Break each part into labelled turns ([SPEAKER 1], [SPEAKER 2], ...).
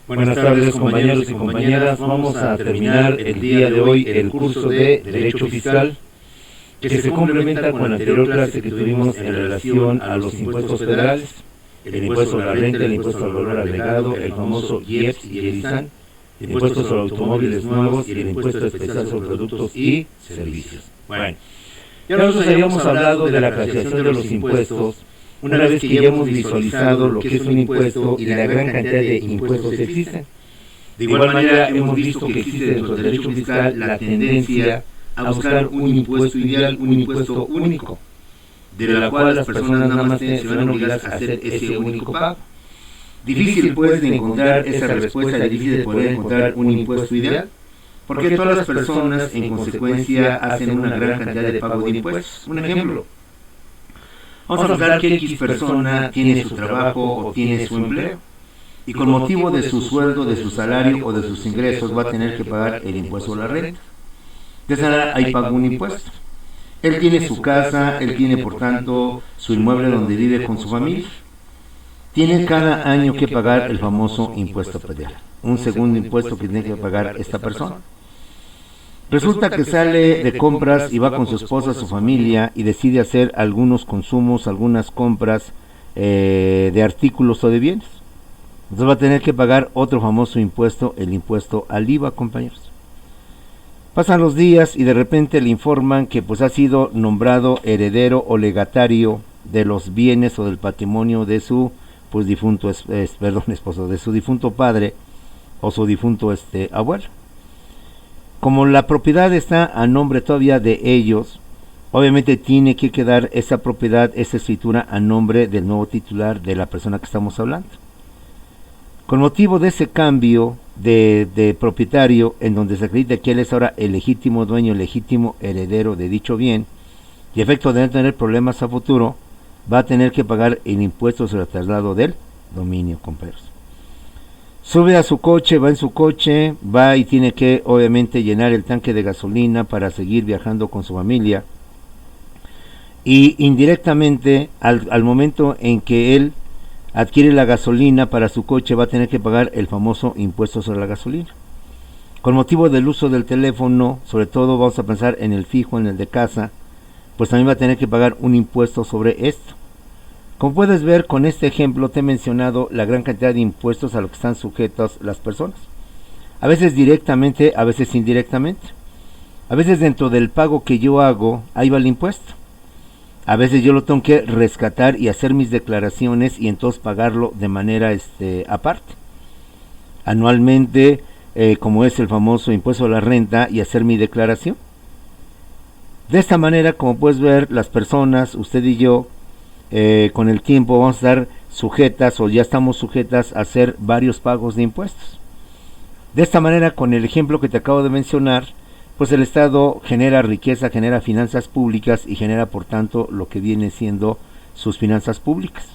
[SPEAKER 1] Buenas tardes, compañeros y compañeras. Vamos a terminar el día de hoy el curso de Derecho Fiscal, que se complementa con la anterior clase que tuvimos en relación a los impuestos federales, el impuesto a la renta, el impuesto al valor agregado, el famoso IEPS y el ISAN, impuestos sobre automóviles nuevos y el impuesto especial sobre productos y servicios. Bueno, ya nosotros habíamos hablado de la clasificación de los impuestos. Una vez que ya hemos visualizado lo que es un impuesto y la gran cantidad de impuestos que existen, de igual manera hemos visto que existe dentro del derecho fiscal la tendencia a buscar un impuesto ideal, un impuesto único, de la cual las personas nada más se van obligadas a hacer ese único pago. Difícil pues de encontrar esa respuesta, difícil de poder encontrar un impuesto ideal, porque todas las personas en consecuencia hacen una gran cantidad de pago de impuestos. Un ejemplo: vamos a pensar que X persona tiene su trabajo o tiene su empleo y con motivo de su sueldo, de su salario o de sus ingresos va a tener que pagar el impuesto a la renta. De esa manera ahí paga un impuesto. Él tiene su casa, él tiene por tanto su inmueble donde vive con su familia. Tiene cada año que pagar el famoso impuesto predial, un segundo impuesto que tiene que pagar esta persona. Resulta que sale de compras y va con su esposa, su familia, y decide hacer algunos consumos, algunas compras de artículos o de bienes. Entonces va a tener que pagar otro famoso impuesto, el impuesto al IVA, compañeros. Pasan los días y de repente le informan que pues ha sido nombrado heredero o legatario de los bienes o del patrimonio de su pues difunto esposo, de su difunto padre o su difunto abuelo. Como la propiedad está a nombre todavía de ellos, obviamente tiene que quedar esa propiedad, esa escritura a nombre del nuevo titular, de la persona que estamos hablando. Con motivo de ese cambio de propietario, en donde se acredita que él es ahora el legítimo dueño, el legítimo heredero de dicho bien, y efecto de no tener problemas a futuro, va a tener que pagar el impuesto sobre el traslado del dominio, compañeros. Sube a su coche, va en su coche, va y tiene que obviamente llenar el tanque de gasolina para seguir viajando con su familia. Y indirectamente, al momento en que él adquiere la gasolina para su coche, va a tener que pagar el famoso impuesto sobre la gasolina. Con motivo del uso del teléfono, sobre todo vamos a pensar en el fijo, en el de casa, pues también va a tener que pagar un impuesto sobre esto. Como puedes ver, con este ejemplo te he mencionado la gran cantidad de impuestos a los que están sujetas las personas. A veces directamente, a veces indirectamente. A veces dentro del pago que yo hago, ahí va el impuesto. A veces yo lo tengo que rescatar y hacer mis declaraciones y entonces pagarlo de manera aparte. Anualmente, como es el famoso impuesto a la renta, y hacer mi declaración. De esta manera, como puedes ver, las personas, usted y yo, con el tiempo vamos a estar sujetas o ya estamos sujetas a hacer varios pagos de impuestos. De esta manera, con el ejemplo que te acabo de mencionar, pues el Estado genera riqueza, genera finanzas públicas y genera por tanto lo que viene siendo sus finanzas públicas.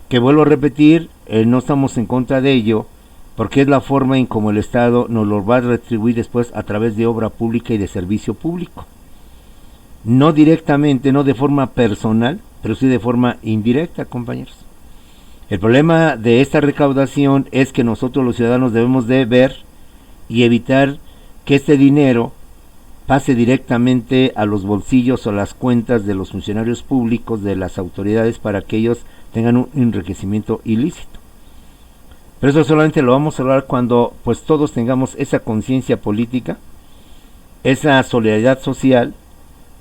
[SPEAKER 1] Que vuelvo a repetir, no estamos en contra de ello, porque es la forma en cómo el Estado nos lo va a retribuir después a través de obra pública y de servicio público. No directamente, no de forma personal, pero sí de forma indirecta, compañeros. El problema de esta recaudación es que nosotros los ciudadanos debemos de ver y evitar que este dinero pase directamente a los bolsillos o a las cuentas de los funcionarios públicos, de las autoridades, para que ellos tengan un enriquecimiento ilícito. Pero eso solamente lo vamos a hablar cuando pues todos tengamos esa conciencia política, esa solidaridad social,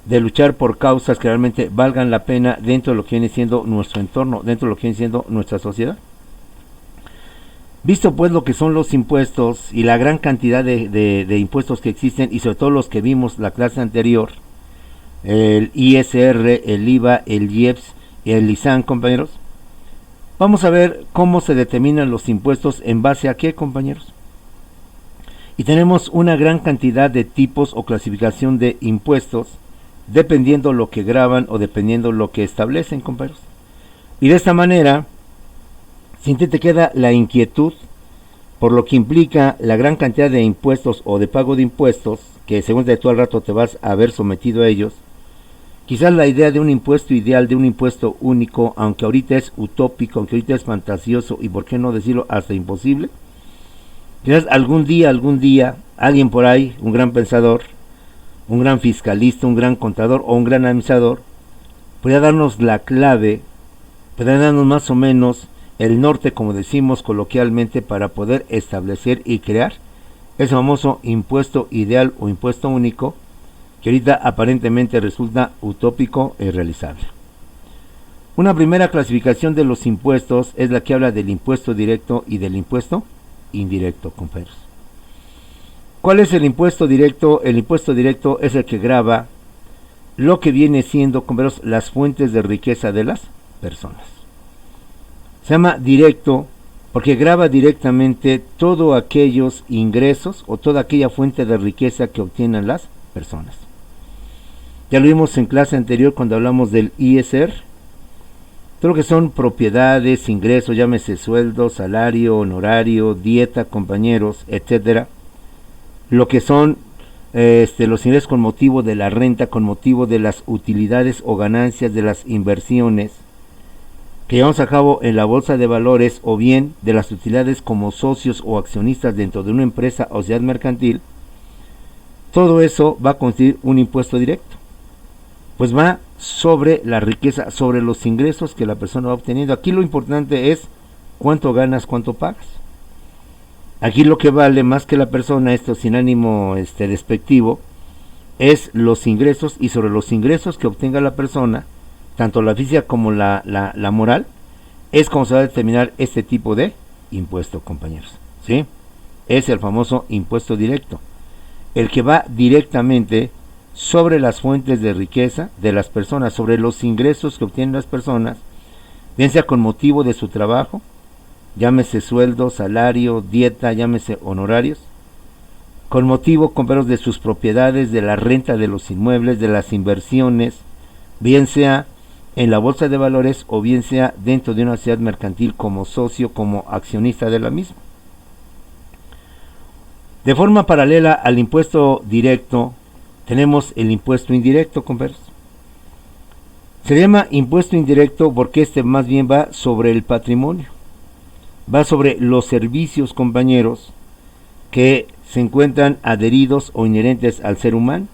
[SPEAKER 1] de luchar por causas que realmente valgan la pena dentro de lo que viene siendo nuestro entorno, dentro de lo que viene siendo nuestra sociedad. Visto pues lo que son los impuestos y la gran cantidad de impuestos que existen, y sobre todo los que vimos la clase anterior, el ISR, el IVA, el IEPS y el ISAN, compañeros, vamos a ver cómo se determinan los impuestos en base a qué, compañeros. Y tenemos una gran cantidad de tipos o clasificación de impuestos, dependiendo lo que graban o dependiendo lo que establecen, compañeros. Y de esta manera, si te queda la inquietud por lo que implica la gran cantidad de impuestos o de pago de impuestos, que según de tú al rato te vas a ver sometido a ellos, quizás la idea de un impuesto ideal, de un impuesto único, aunque ahorita es utópico, aunque ahorita es fantasioso y por qué no decirlo hasta imposible, Quizás algún día, alguien por ahí, un gran pensador, un gran fiscalista, un gran contador o un gran administrador, podría darnos la clave, podría darnos más o menos el norte, como decimos coloquialmente, para poder establecer y crear ese famoso impuesto ideal o impuesto único, que ahorita aparentemente resulta utópico e irrealizable. Una primera clasificación de los impuestos es la que habla del impuesto directo y del impuesto indirecto, compañeros. ¿Cuál es el impuesto directo? El impuesto directo es el que grava lo que viene siendo, compañeros, las fuentes de riqueza de las personas. Se llama directo porque grava directamente todos aquellos ingresos o toda aquella fuente de riqueza que obtienen las personas. Ya lo vimos en clase anterior cuando hablamos del ISR. Todo lo que son propiedades, ingresos, llámese sueldo, salario, honorario, dieta, compañeros, etcétera. Lo que son los ingresos con motivo de la renta, con motivo de las utilidades o ganancias de las inversiones que llevamos a cabo en la bolsa de valores, o bien de las utilidades como socios o accionistas dentro de una empresa o sociedad mercantil. Todo eso va a constituir un impuesto directo, pues va sobre la riqueza, sobre los ingresos que la persona va obteniendo. Aquí lo importante es cuánto ganas, cuánto pagas. Aquí lo que vale más que la persona, esto sin ánimo despectivo, es los ingresos, y sobre los ingresos que obtenga la persona, tanto la física como la moral, es como se va a determinar este tipo de impuesto, compañeros, ¿sí? Es el famoso impuesto directo, el que va directamente sobre las fuentes de riqueza de las personas, sobre los ingresos que obtienen las personas, bien sea con motivo de su trabajo, llámese sueldo, salario, dieta, llámese honorarios, con motivo, compañeros, de sus propiedades, de la renta de los inmuebles, de las inversiones, bien sea en la bolsa de valores o bien sea dentro de una sociedad mercantil como socio, como accionista de la misma. De forma paralela al impuesto directo, tenemos el impuesto indirecto, compañeros. Se llama impuesto indirecto porque más bien va sobre el patrimonio, va sobre los servicios, compañeros, que se encuentran adheridos o inherentes al ser humano.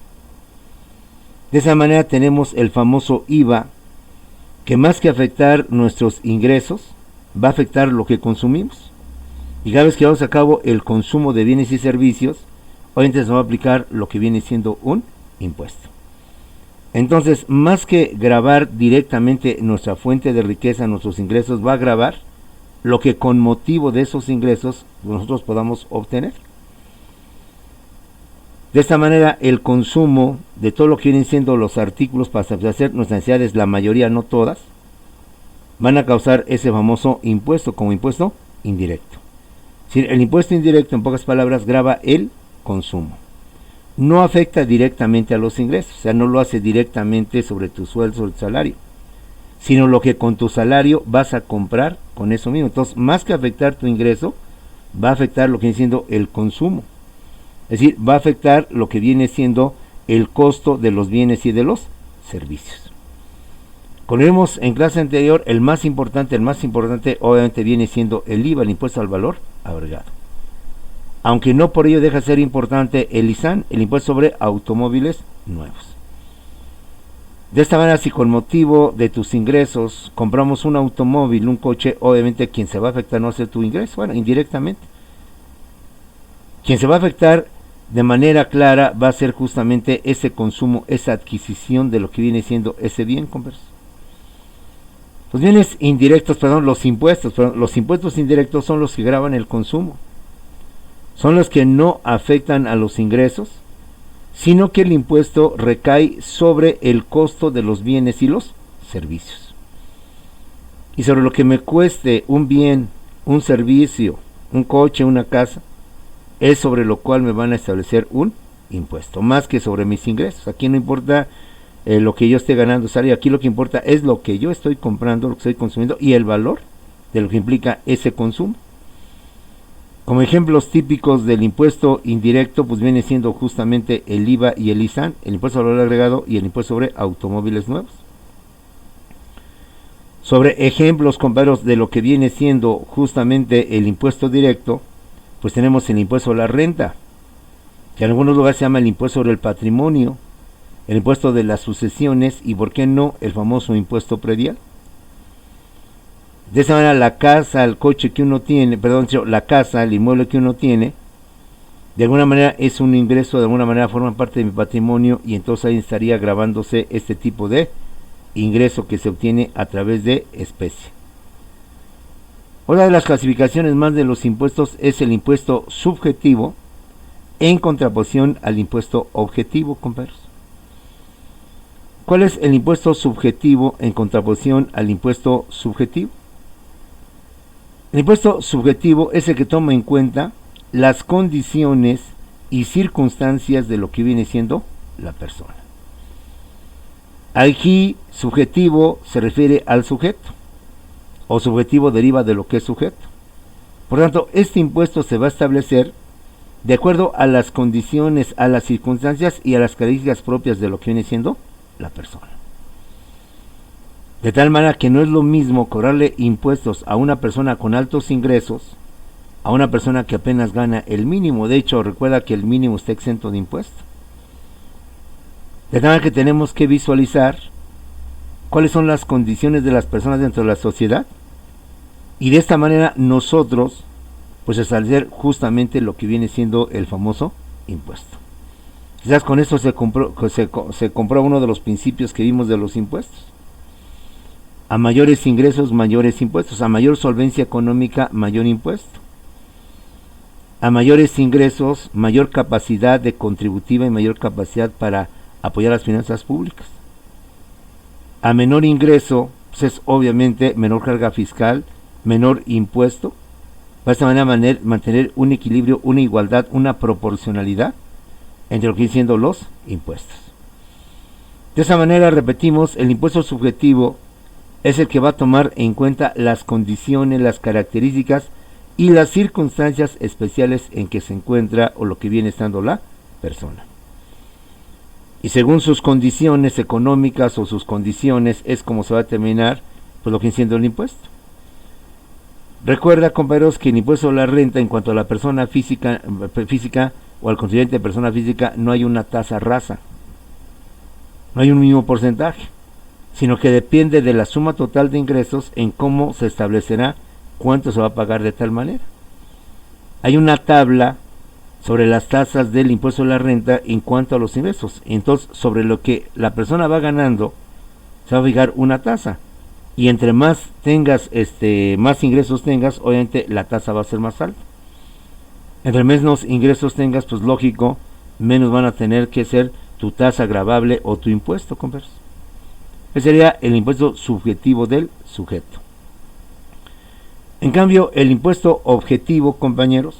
[SPEAKER 1] De esa manera tenemos el famoso IVA, que más que afectar nuestros ingresos, va a afectar lo que consumimos. Y cada vez que llevamos a cabo el consumo de bienes y servicios, obviamente se va a aplicar lo que viene siendo un impuesto. Entonces, más que gravar directamente nuestra fuente de riqueza, nuestros ingresos, va a gravar lo que con motivo de esos ingresos nosotros podamos obtener. De esta manera, el consumo de todo lo que vienen siendo los artículos para satisfacer nuestras necesidades, la mayoría, no todas, van a causar ese famoso impuesto como impuesto indirecto. El impuesto indirecto, en pocas palabras, grava el consumo. No afecta directamente a los ingresos, o sea, no lo hace directamente sobre tu sueldo, sobre tu salario, sino lo que con tu salario vas a comprar con eso mismo. Entonces, más que afectar tu ingreso, va a afectar lo que viene siendo el consumo. Es decir, va a afectar lo que viene siendo el costo de los bienes y de los servicios. Como vimos en clase anterior, el más importante obviamente viene siendo el IVA, el impuesto al valor agregado. Aunque no por ello deja de ser importante el ISAN, el impuesto sobre automóviles nuevos. De esta manera, si con motivo de tus ingresos compramos un automóvil, un coche, obviamente quien se va a afectar no va a ser tu ingreso, bueno, indirectamente. Quien se va a afectar de manera clara va a ser justamente ese consumo, esa adquisición de lo que viene siendo ese bien, compañeros. Los bienes indirectos, los impuestos indirectos son los que gravan el consumo. Son los que no afectan a los ingresos, sino que el impuesto recae sobre el costo de los bienes y los servicios. Y sobre lo que me cueste un bien, un servicio, un coche, una casa, es sobre lo cual me van a establecer un impuesto, más que sobre mis ingresos. Aquí no importa lo que yo esté ganando, aquí lo que importa es lo que yo estoy comprando, lo que estoy consumiendo y el valor de lo que implica ese consumo. Como ejemplos típicos del impuesto indirecto, pues viene siendo justamente el IVA y el ISAN, el impuesto al valor agregado y el impuesto sobre automóviles nuevos. Sobre ejemplos, compañeros, de lo que viene siendo justamente el impuesto directo, pues tenemos el impuesto a la renta, que en algunos lugares se llama el impuesto sobre el patrimonio, el impuesto de las sucesiones y, ¿por qué no?, el famoso impuesto predial. De esa manera, la casa, el coche que uno tiene, la casa, el inmueble que uno tiene, de alguna manera es un ingreso, de alguna manera forma parte de mi patrimonio, y entonces ahí estaría gravándose este tipo de ingreso que se obtiene a través de especie. Otra de las clasificaciones más de los impuestos es el impuesto subjetivo, en contraposición al impuesto objetivo, compañeros. ¿Cuál es el impuesto subjetivo en contraposición al impuesto subjetivo? El impuesto subjetivo es el que toma en cuenta las condiciones y circunstancias de lo que viene siendo la persona. Aquí subjetivo se refiere al sujeto, o subjetivo deriva de lo que es sujeto. Por lo tanto, este impuesto se va a establecer de acuerdo a las condiciones, a las circunstancias y a las características propias de lo que viene siendo la persona. De tal manera que no es lo mismo cobrarle impuestos a una persona con altos ingresos a una persona que apenas gana el mínimo. De hecho, recuerda que el mínimo está exento de impuesto. De tal manera que tenemos que visualizar cuáles son las condiciones de las personas dentro de la sociedad, y de esta manera nosotros pues establecer justamente lo que viene siendo el famoso impuesto. Quizás con esto se comprueba uno de los principios que vimos de los impuestos. A mayores ingresos, mayores impuestos. A mayor solvencia económica, mayor impuesto. A mayores ingresos, mayor capacidad de contributiva y mayor capacidad para apoyar las finanzas públicas. A menor ingreso, pues es obviamente menor carga fiscal, menor impuesto. De esta manera mantener un equilibrio, una igualdad, una proporcionalidad entre lo que vienen siendo los impuestos. De esa manera, repetimos, el impuesto subjetivo es el que va a tomar en cuenta las condiciones, las características y las circunstancias especiales en que se encuentra o lo que viene estando la persona. Y según sus condiciones económicas o sus condiciones es como se va a determinar pues lo que viene siendo el impuesto. Recuerda, compañeros, que el impuesto a la renta en cuanto a la persona física o al contribuyente de persona física no hay una tasa rasa, no hay un mismo porcentaje, sino que depende de la suma total de ingresos en cómo se establecerá cuánto se va a pagar de tal manera. Hay una tabla sobre las tasas del impuesto a la renta en cuanto a los ingresos, entonces sobre lo que la persona va ganando se va a fijar una tasa, y entre más tengas, más ingresos tengas, obviamente la tasa va a ser más alta. Entre menos ingresos tengas, pues lógico, menos van a tener que ser tu tasa gravable o tu impuesto, compañeros. Ese sería el impuesto subjetivo del sujeto. En cambio, el impuesto objetivo, compañeros,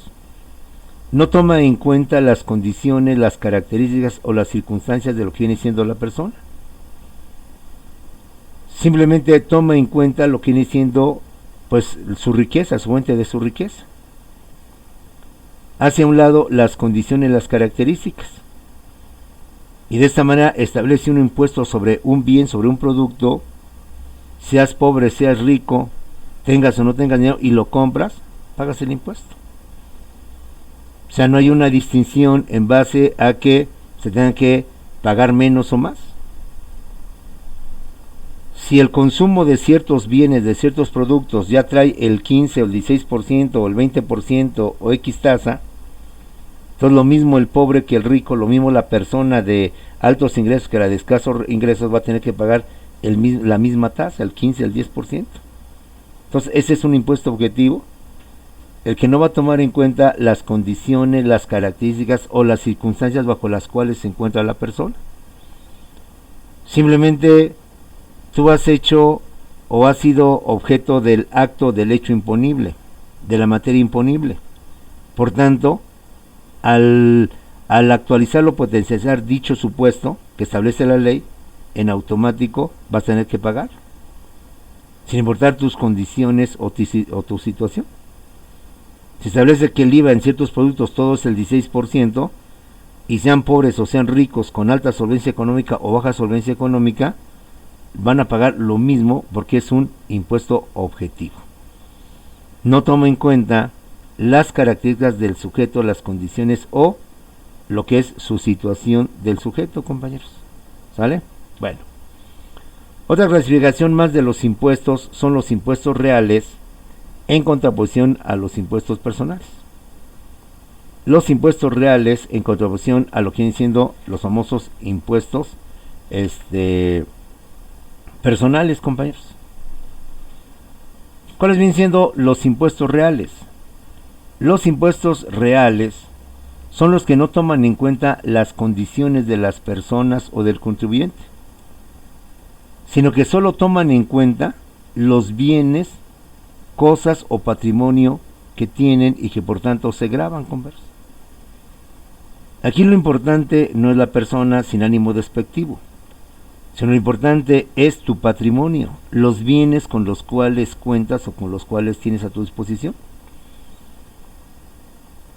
[SPEAKER 1] no toma en cuenta las condiciones, las características o las circunstancias de lo que viene siendo la persona. Simplemente toma en cuenta lo que viene siendo pues su riqueza, su fuente de su riqueza. Hace a un lado las condiciones, las características. Y de esta manera establece un impuesto sobre un bien, sobre un producto, seas pobre, seas rico, tengas o no tengas dinero y lo compras, pagas el impuesto. O sea, no hay una distinción en base a que se tenga que pagar menos o más. Si el consumo de ciertos bienes, de ciertos productos ya trae el 15 o el 16% o el 20% o X tasa, entonces lo mismo el pobre que el rico, lo mismo la persona de altos ingresos que la de escasos ingresos va a tener que pagar la misma tasa, el 15, el 10%. Entonces ese es un impuesto objetivo, el que no va a tomar en cuenta las condiciones, las características o las circunstancias bajo las cuales se encuentra la persona. Simplemente tú has hecho o has sido objeto del acto del hecho imponible, de la materia imponible. Por tanto, al actualizarlo, potencializar dicho supuesto que establece la ley, en automático vas a tener que pagar, sin importar tus condiciones o tu situación. Se establece que el IVA en ciertos productos todo es el 16%, y sean pobres o sean ricos, con alta solvencia económica o baja solvencia económica, van a pagar lo mismo porque es un impuesto objetivo. No toma en cuenta las características del sujeto, las condiciones o lo que es su situación del sujeto, compañeros. ¿Sale? Bueno. Otra clasificación más de los impuestos son los impuestos reales en contraposición a los impuestos personales. Los impuestos reales en contraposición a lo que vienen siendo los famosos impuestos personales, compañeros. ¿Cuáles vienen siendo los impuestos reales? Los impuestos reales son los que no toman en cuenta las condiciones de las personas o del contribuyente, sino que solo toman en cuenta los bienes, cosas o patrimonio que tienen y que por tanto se gravan, compañeros. Aquí lo importante no es la persona sin ánimo despectivo, sino lo importante es tu patrimonio, los bienes con los cuales cuentas o con los cuales tienes a tu disposición.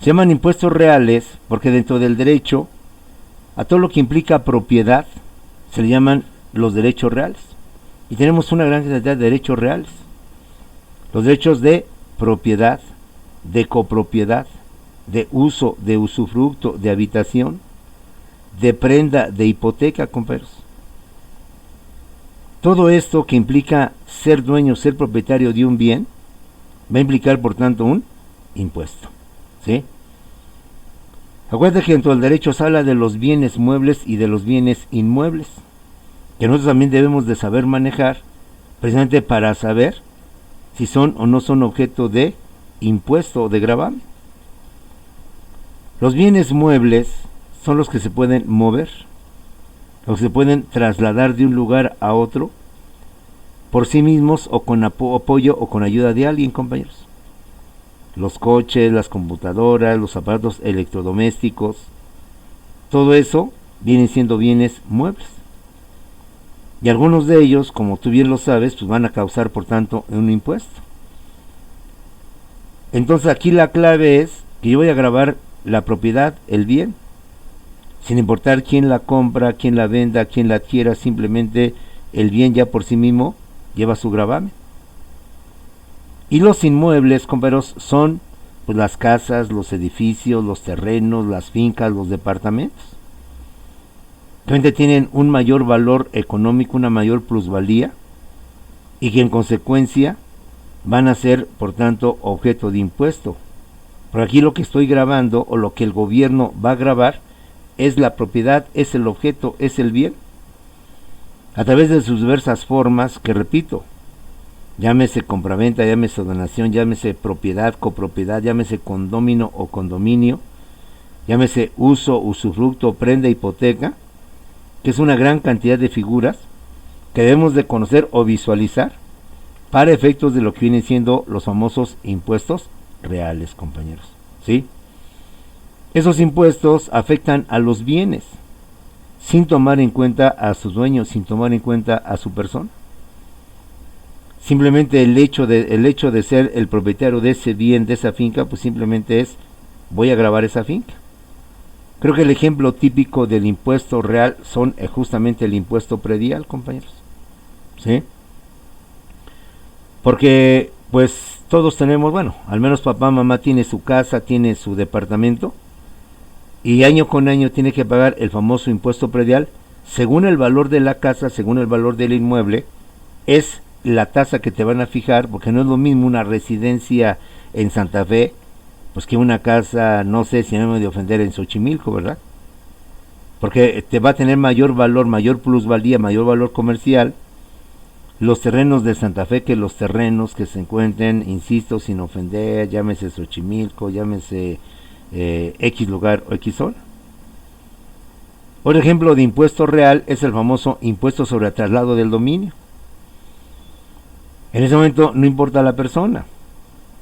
[SPEAKER 1] Se llaman impuestos reales porque dentro del derecho, a todo lo que implica propiedad, se le llaman los derechos reales. Y tenemos una gran cantidad de derechos reales. Los derechos de propiedad, de copropiedad, de uso, de usufructo, de habitación, de prenda, de hipoteca, compañeros. Todo esto que implica ser dueño, ser propietario de un bien, va a implicar por tanto un impuesto. ¿Sí? Acuérdate que dentro del derecho se habla de los bienes muebles y de los bienes inmuebles, que nosotros también debemos de saber manejar, precisamente para saber si son o no son objeto de impuesto o de gravamen. Los bienes muebles son los que se pueden mover, los que se pueden trasladar de un lugar a otro por sí mismos o con apoyo o con ayuda de alguien, compañeros. Los coches, las computadoras, los aparatos electrodomésticos, todo eso vienen siendo bienes muebles. Y algunos de ellos, como tú bien lo sabes, pues van a causar por tanto un impuesto. Entonces aquí la clave es que yo voy a gravar la propiedad, el bien, sin importar quién la compra, quién la venda, quién la adquiera, simplemente el bien ya por sí mismo lleva su gravamen. Y los inmuebles, compañeros, son pues las casas, los edificios, los terrenos, las fincas, los departamentos. Realmente tienen un mayor valor económico, una mayor plusvalía, y que en consecuencia van a ser, por tanto, objeto de impuesto. Por aquí lo que estoy grabando, o lo que el gobierno va a grabar, es la propiedad, es el objeto, es el bien, a través de sus diversas formas, que repito, llámese compraventa, llámese donación, llámese propiedad, copropiedad, llámese condómino o condominio, llámese uso, usufructo, prenda, hipoteca, que es una gran cantidad de figuras que debemos de conocer o visualizar para efectos de lo que vienen siendo los famosos impuestos reales, compañeros. ¿Sí? Esos impuestos afectan a los bienes, sin tomar en cuenta a sus dueños, sin tomar en cuenta a su persona. Simplemente el hecho de ser el propietario de ese bien, de esa finca, pues simplemente es, voy a gravar esa finca. Creo que el ejemplo típico del impuesto real son justamente el impuesto predial, compañeros. ¿Sí? Porque pues todos tenemos, bueno, al menos papá, mamá tiene su casa, tiene su departamento, y año con año tiene que pagar el famoso impuesto predial, según el valor de la casa, según el valor del inmueble, es la tasa que te van a fijar, porque no es lo mismo una residencia en Santa Fe, pues que una casa, no sé si no me de ofender, en Xochimilco, ¿verdad? Porque te va a tener mayor valor, mayor plusvalía, mayor valor comercial los terrenos de Santa Fe que los terrenos que se encuentren, insisto, sin ofender, llámese Xochimilco, llámese X lugar o X zona. Otro ejemplo de impuesto real es el famoso impuesto sobre el traslado del dominio. En ese momento no importa la persona,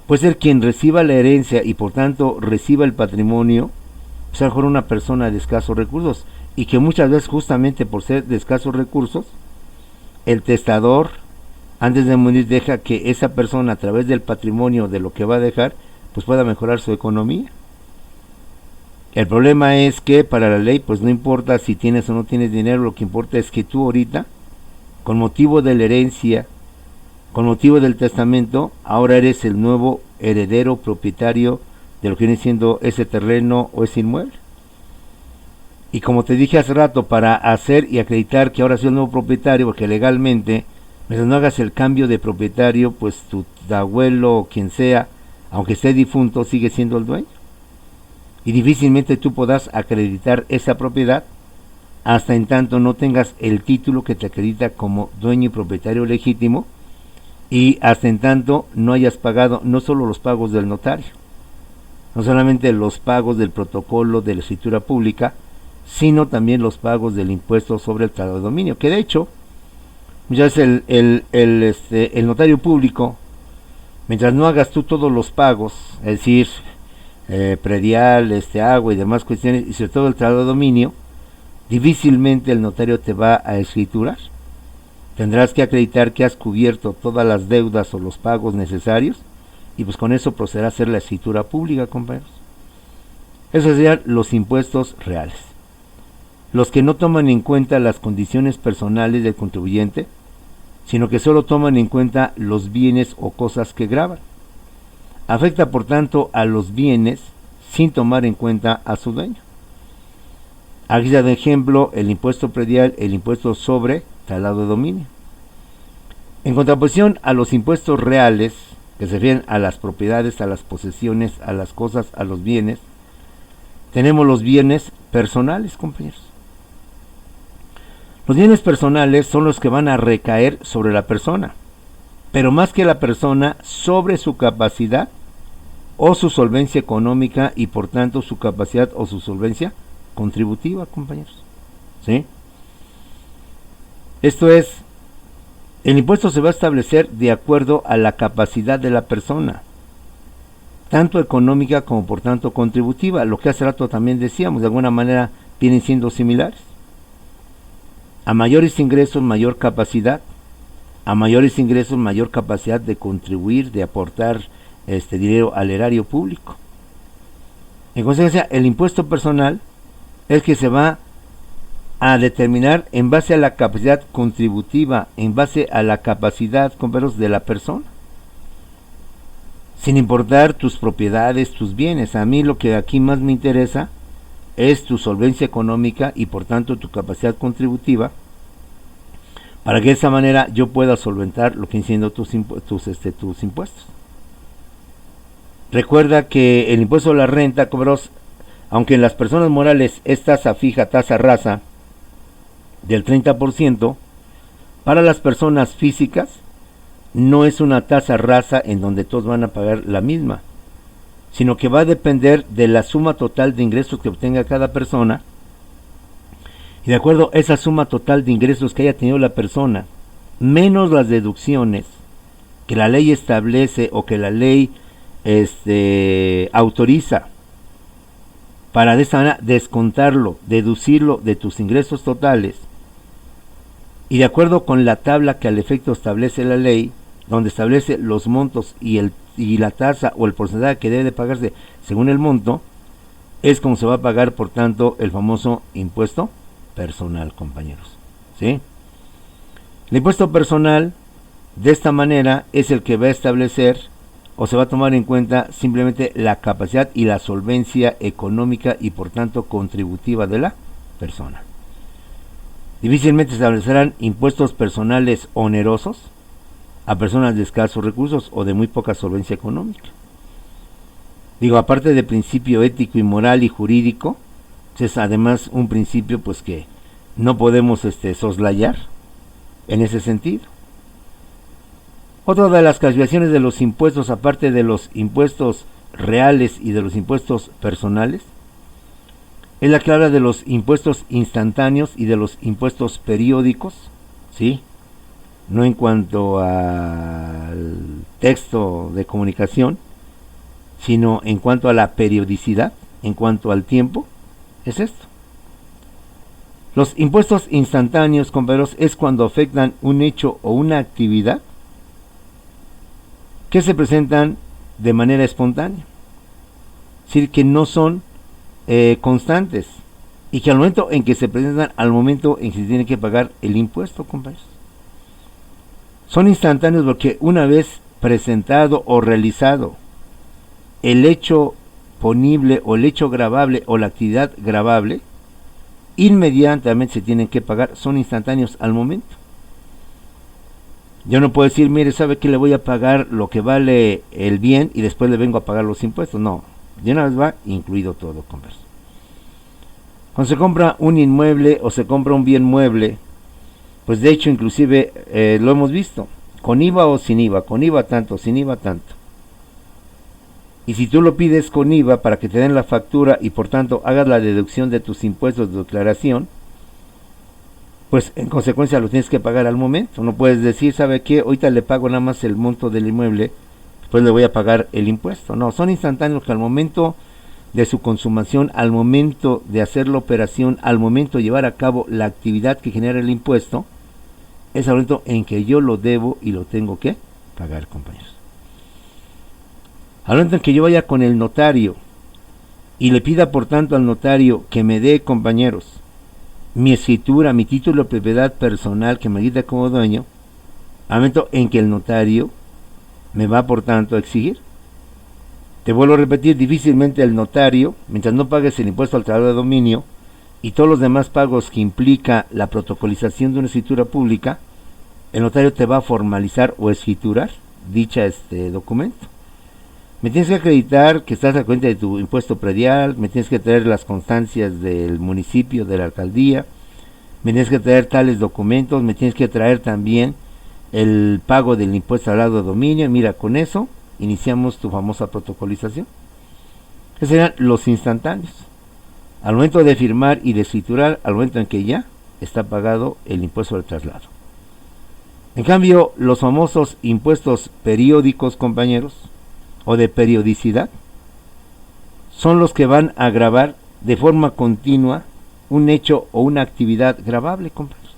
[SPEAKER 1] puede ser quien reciba la herencia y por tanto reciba el patrimonio, pues a lo mejor una persona de escasos recursos, y que muchas veces justamente por ser de escasos recursos, el testador antes de morir deja que esa persona a través del patrimonio de lo que va a dejar, pues pueda mejorar su economía. El problema es que para la ley pues no importa si tienes o no tienes dinero, lo que importa es que tú ahorita, con motivo de la herencia, con motivo del testamento, ahora eres el nuevo heredero propietario de lo que viene siendo ese terreno o ese inmueble. Y como te dije hace rato, para hacer y acreditar que ahora soy el nuevo propietario, porque legalmente, mientras no hagas el cambio de propietario, pues tu abuelo o quien sea, aunque esté difunto, sigue siendo el dueño. Y difícilmente tú podrás acreditar esa propiedad hasta en tanto no tengas el título que te acredita como dueño y propietario legítimo, y hasta en tanto no hayas pagado no solo los pagos del notario, no solamente los pagos del protocolo de la escritura pública, sino también los pagos del impuesto sobre el tratado de dominio, que de hecho muchas veces el notario público, mientras no hagas tú todos los pagos, es decir, predial, agua y demás cuestiones, y sobre todo el tratado de dominio, difícilmente el notario te va a escriturar. Tendrás que acreditar que has cubierto todas las deudas o los pagos necesarios, y pues con eso procederá a hacer la escritura pública, compañeros. Esos serían los impuestos reales, los que no toman en cuenta las condiciones personales del contribuyente, sino que solo toman en cuenta los bienes o cosas que gravan. Afecta por tanto a los bienes sin tomar en cuenta a su dueño. Aquí se da de ejemplo el impuesto predial, el impuesto sobre traslado de dominio. En contraposición a los impuestos reales, que se refieren a las propiedades, a las posesiones, a las cosas, a los bienes, tenemos los bienes personales, compañeros. Los bienes personales son los que van a recaer sobre la persona, pero más que la persona, sobre su capacidad o su solvencia económica, y por tanto su capacidad o su solvencia contributiva, compañeros. ¿Sí? Esto es, el impuesto se va a establecer de acuerdo a la capacidad de la persona, tanto económica como por tanto contributiva, lo que hace rato también decíamos, de alguna manera vienen siendo similares. A mayores ingresos, mayor capacidad. A mayores ingresos, mayor capacidad de contribuir, de aportar dinero al erario público. En consecuencia, el impuesto personal es que se va a determinar en base a la capacidad contributiva, en base a la capacidad, compañeros, de la persona, sin importar tus propiedades, tus bienes. A mí lo que aquí más me interesa es tu solvencia económica y por tanto tu capacidad contributiva, para que de esa manera yo pueda solventar lo que vienen siendo tus impuestos. Recuerda que el impuesto a la renta, compañeros, aunque en las personas morales es tasa fija, tasa rasa del 30%, para las personas físicas no es una tasa rasa en donde todos van a pagar la misma, sino que va a depender de la suma total de ingresos que obtenga cada persona, y de acuerdo a esa suma total de ingresos que haya tenido la persona, menos las deducciones que la ley establece o que la ley autoriza, para de esa manera descontarlo, deducirlo de tus ingresos totales, y de acuerdo con la tabla que al efecto establece la ley, donde establece los montos y la tasa o el porcentaje que debe de pagarse según el monto, es como se va a pagar, por tanto, el famoso impuesto personal, compañeros. ¿Sí? El impuesto personal, de esta manera, es el que va a establecer o se va a tomar en cuenta simplemente la capacidad y la solvencia económica y por tanto contributiva de la persona. Difícilmente se establecerán impuestos personales onerosos a personas de escasos recursos o de muy poca solvencia económica. Digo, aparte del principio ético y moral y jurídico, es además un principio pues que no podemos soslayar en ese sentido. Otra de las clasificaciones de los impuestos, aparte de los impuestos reales y de los impuestos personales, es la que habla de los impuestos instantáneos y de los impuestos periódicos, ¿sí? No en cuanto al texto de comunicación, sino en cuanto a la periodicidad, en cuanto al tiempo, es esto. Los impuestos instantáneos, compañeros, es cuando afectan un hecho o una actividad que se presentan de manera espontánea, es decir, que no son constantes y que al momento en que se presentan, al momento en que se tiene que pagar el impuesto, compañeros. Son instantáneos porque una vez presentado o realizado el hecho ponible o el hecho gravable o la actividad gravable, inmediatamente se tienen que pagar, son instantáneos al momento. Yo no puedo decir, mire, ¿sabe qué? Le voy a pagar lo que vale el bien y después le vengo a pagar los impuestos. No, de una vez va incluido todo, compadre. Cuando se compra un inmueble o se compra un bien mueble, pues de hecho inclusive lo hemos visto, con IVA o sin IVA, con IVA tanto, sin IVA tanto. Y si tú lo pides con IVA para que te den la factura y por tanto hagas la deducción de tus impuestos de declaración, pues en consecuencia lo tienes que pagar al momento. No puedes decir, ¿sabe qué? Ahorita le pago nada más el monto del inmueble, después le voy a pagar el impuesto. No, son instantáneos que al momento de su consumación, al momento de hacer la operación, al momento de llevar a cabo la actividad que genera el impuesto, es el momento en que yo lo debo y lo tengo que pagar, compañeros. Al momento en que yo vaya con el notario y le pida por tanto al notario que me dé, compañeros, mi escritura, mi título de propiedad personal que me quita como dueño, al momento en que el notario me va por tanto a exigir. Te vuelvo a repetir, difícilmente el notario, mientras no pagues el impuesto al traslado de dominio y todos los demás pagos que implica la protocolización de una escritura pública, el notario te va a formalizar o escriturar dicha documento. Me tienes que acreditar que estás a cuenta de tu impuesto predial, me tienes que traer las constancias del municipio, de la alcaldía, me tienes que traer tales documentos, me tienes que traer también el pago del impuesto al lado de dominio. Mira, con eso iniciamos tu famosa protocolización. Esos serían los instantáneos. Al momento de firmar y de escriturar, al momento en que ya está pagado el impuesto del traslado. En cambio, los famosos impuestos periódicos, compañeros, o de periodicidad, son los que van a gravar de forma continua un hecho o una actividad gravable, compañeros.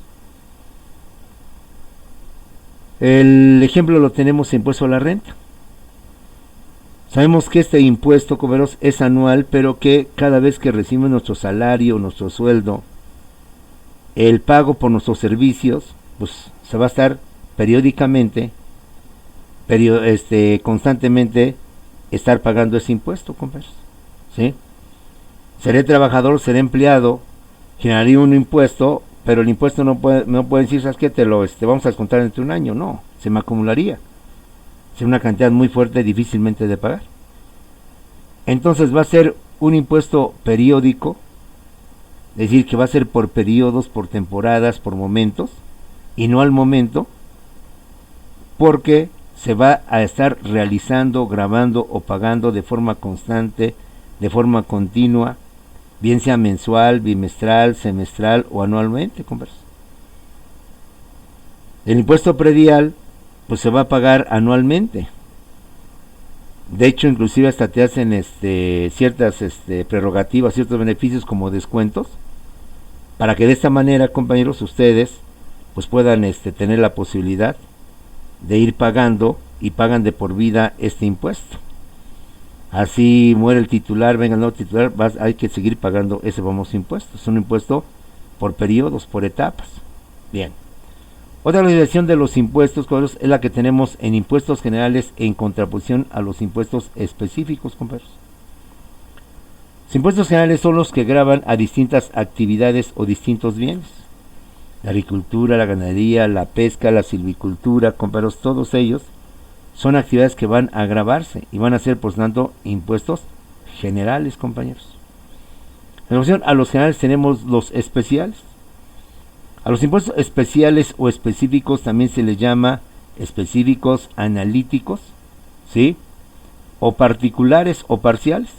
[SPEAKER 1] El ejemplo lo tenemos en impuesto a la renta. Sabemos que este impuesto, compañeros, es anual, pero que cada vez que recibimos nuestro salario, nuestro sueldo, el pago por nuestros servicios, pues se va a estar periódicamente, constantemente estar pagando ese impuesto, compañeros. ¿Sí? Seré trabajador, seré empleado, generaría un impuesto, pero el impuesto no puede decir, ¿sabes qué? Vamos a descontar entre un año. No, se me acumularía. Es una cantidad muy fuerte, difícilmente de pagar. Entonces va a ser un impuesto periódico, es decir, que va a ser por periodos, por temporadas, por momentos, y no al momento, porque se va a estar realizando, grabando o pagando de forma constante, de forma continua, bien sea mensual, bimestral, semestral o anualmente, compañeros. El impuesto predial pues se va a pagar anualmente. De hecho, inclusive hasta te hacen ciertas prerrogativas, ciertos beneficios como descuentos, para que de esta manera, compañeros, ustedes pues puedan tener la posibilidad de ir pagando y pagan de por vida este impuesto. Así muere el titular, venga el nuevo titular, hay que seguir pagando ese famoso impuesto. Es un impuesto por periodos, por etapas. Bien. Otra legislación de los impuestos, compañeros, es la que tenemos en impuestos generales en contraposición a los impuestos específicos, compañeros. Los impuestos generales son los que gravan a distintas actividades o distintos bienes. La agricultura, la ganadería, la pesca, la silvicultura, compañeros, todos ellos son actividades que van a gravarse y van a ser, por tanto, impuestos generales, compañeros. En relación a los generales tenemos los especiales. A los impuestos especiales o específicos también se les llama específicos analíticos, ¿sí? O particulares o parciales.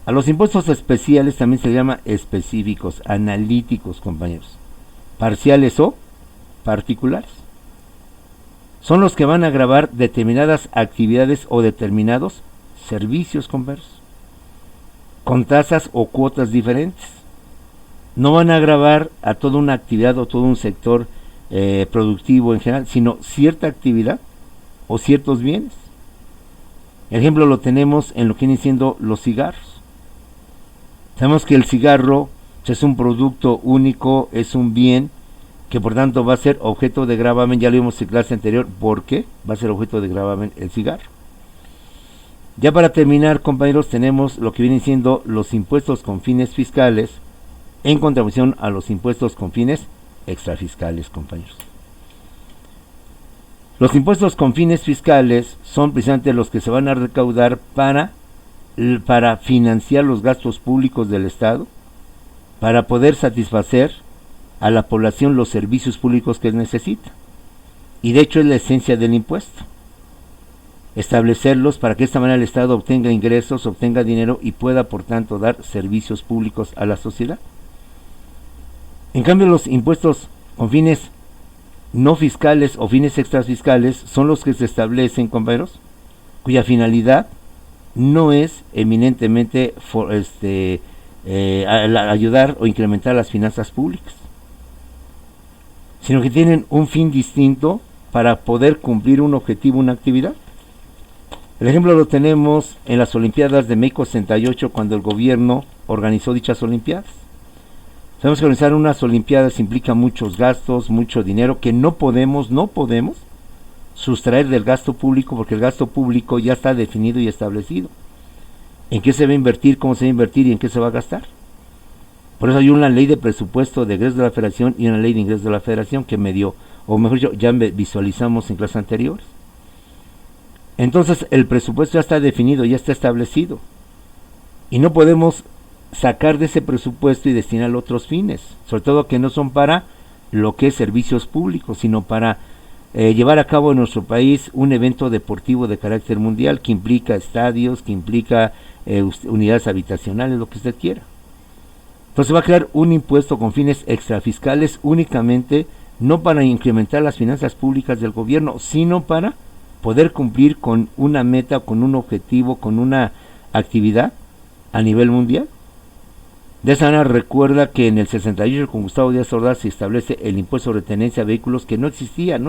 [SPEAKER 1] A los impuestos especiales también se les llama específicos analíticos, compañeros, parciales o particulares. Son los que van a gravar determinadas actividades o determinados servicios, compañeros, con tasas o cuotas diferentes. No van a gravar a toda una actividad o todo un sector productivo en general, sino cierta actividad o ciertos bienes. El ejemplo lo tenemos en lo que vienen siendo los cigarros. Sabemos que el cigarro es un producto único, es un bien que por tanto va a ser objeto de gravamen. Ya lo vimos en clase anterior, ¿por qué va a ser objeto de gravamen el cigarro? Ya para terminar, compañeros, tenemos lo que vienen siendo los impuestos con fines fiscales en contraposición a los impuestos con fines extrafiscales, compañeros. Los impuestos con fines fiscales son precisamente los que se van a recaudar para financiar los gastos públicos del Estado, para poder satisfacer a la población los servicios públicos que necesita. Y de hecho es la esencia del impuesto. Establecerlos para que de esta manera el Estado obtenga ingresos, obtenga dinero y pueda por tanto dar servicios públicos a la sociedad. En cambio, los impuestos con fines no fiscales o fines extrafiscales son los que se establecen, compañeros, cuya finalidad no es eminentemente ayudar o incrementar las finanzas públicas, sino que tienen un fin distinto para poder cumplir un objetivo, una actividad. El ejemplo lo tenemos en las Olimpiadas de México 68, cuando el gobierno organizó dichas Olimpiadas. Sabemos que organizar unas Olimpiadas implica muchos gastos, mucho dinero que no podemos sustraer del gasto público, porque el gasto público ya está definido y establecido. En qué se va a invertir, cómo se va a invertir y en qué se va a gastar. Por eso hay una ley de presupuesto de egresos de la Federación y una ley de ingresos de la Federación que ya visualizamos en clases anteriores. Entonces el presupuesto ya está definido, ya está establecido. Y no podemos sacar de ese presupuesto y destinarlo a otros fines, sobre todo que no son para lo que es servicios públicos, sino para llevar a cabo en nuestro país un evento deportivo de carácter mundial que implica estadios, que implica unidades habitacionales, lo que usted quiera. Entonces va a crear un impuesto con fines extrafiscales únicamente, no para incrementar las finanzas públicas del gobierno, sino para poder cumplir con una meta, con un objetivo, con una actividad a nivel mundial. De esa manera recuerda que en el 68 con Gustavo Díaz Ordaz se establece el impuesto sobre tenencia de vehículos, que no existía.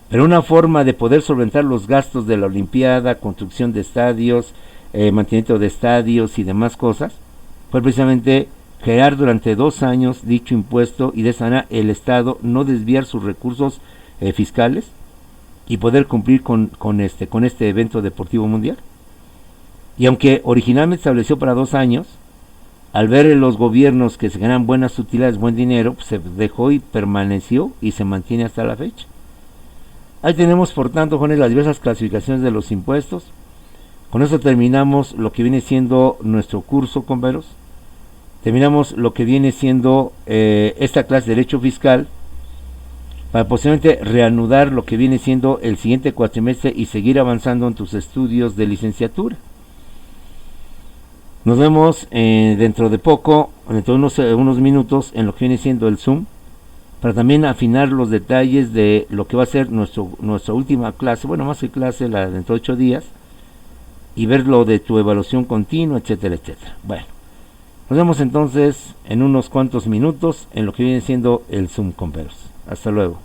[SPEAKER 1] Pero una forma de poder solventar los gastos de la Olimpiada, construcción de estadios, mantenimiento de estadios y demás cosas, fue precisamente crear durante 2 años dicho impuesto y de esa manera el Estado no desviar sus recursos fiscales y poder cumplir con este evento deportivo mundial. Y aunque originalmente se estableció para 2 años, al ver en los gobiernos que se ganan buenas utilidades, buen dinero, pues se dejó y permaneció y se mantiene hasta la fecha. Ahí tenemos, por tanto, jóvenes, las diversas clasificaciones de los impuestos. Con eso terminamos lo que viene siendo nuestro curso, compañeros. Terminamos lo que viene siendo esta clase de Derecho Fiscal, para posiblemente reanudar lo que viene siendo el siguiente cuatrimestre y seguir avanzando en tus estudios de licenciatura. Nos vemos dentro de poco, dentro de unos minutos, en lo que viene siendo el Zoom, para también afinar los detalles de lo que va a ser nuestra última clase, bueno, más que clase, la dentro de 8 días, y ver lo de tu evaluación continua, etcétera, etcétera. Bueno, nos vemos entonces en unos cuantos minutos en lo que viene siendo el Zoom, compañeros. Hasta luego.